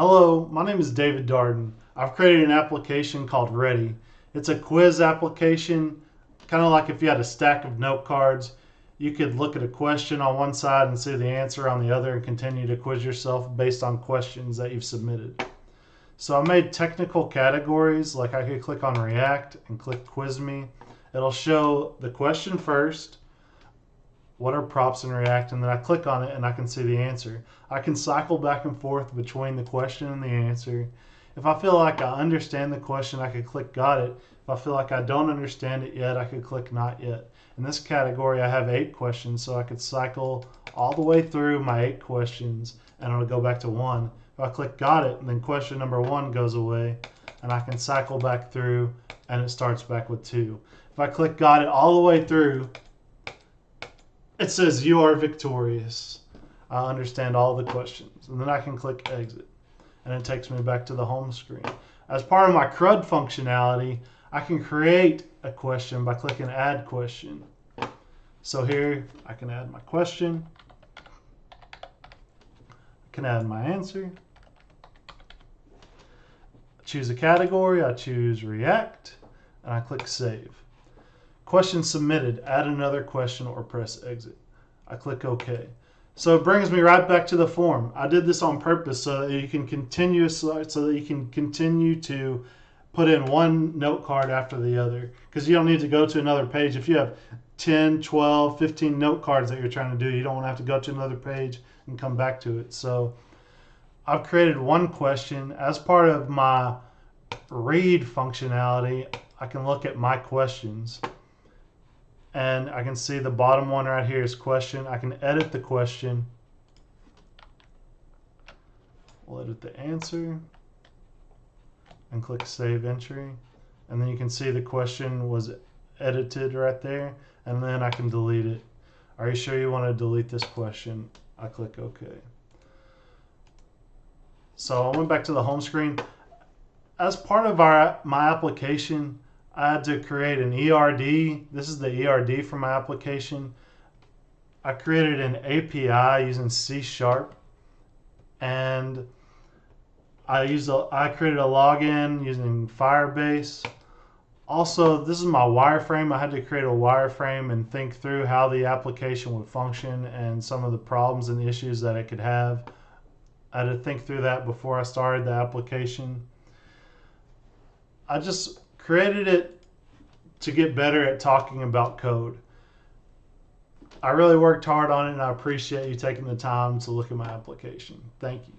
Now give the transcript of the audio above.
Hello, my name is David Darden. I've created an application called Ready. It's a quiz application, kind of like if you had a stack of note cards. You could look at a question on one side and see the answer on the other and continue to quiz yourself based on questions that you've submitted. So I made technical categories, like I could click on React and click Quiz Me. It'll show the question first, what are props in React, and then I click on it and I can see the answer. I can cycle back and forth between the question and the answer. If I feel like I understand the question, I could click Got It. If I feel like I don't understand it yet, I could click Not Yet. In this category, I have 8 questions, so I could cycle all the way through my 8 questions and it'll go back to 1. If I click Got It, then question number 1 goes away and I can cycle back through and it starts back with 2. If I click Got It all the way through, it says you are victorious. I understand all the questions. And then I can click exit. And it takes me back to the home screen. As part of my CRUD functionality, I can create a question by clicking add question. So here I can add my question. I can add my answer. I choose a category. I choose React. And I click save. Question submitted, add another question or press exit. I click OK. So it brings me right back to the form. I did this on purpose so that you can continue to put in one note card after the other, because you don't need to go to another page. If you have 10, 12, 15 note cards that you're trying to do, you don't want to have to go to another page and come back to it. So I've created one question. As part of my read functionality, I can look at my questions. And I can see the bottom one right here is question. I can edit the question. We'll edit the answer and click save entry. And then you can see the question was edited right there. And then I can delete it. Are you sure you want to delete this question? I click OK. So I went back to the home screen. As part of my application, I had to create an ERD. This is the ERD for my application. I created an API using C#, and I created a login using Firebase. Also, this is my wireframe. I had to create a wireframe and think through how the application would function and some of the problems and issues that it could have. I had to think through that before I started the application. I just created it to get better at talking about code. I really worked hard on it, and I appreciate you taking the time to look at my application. Thank you.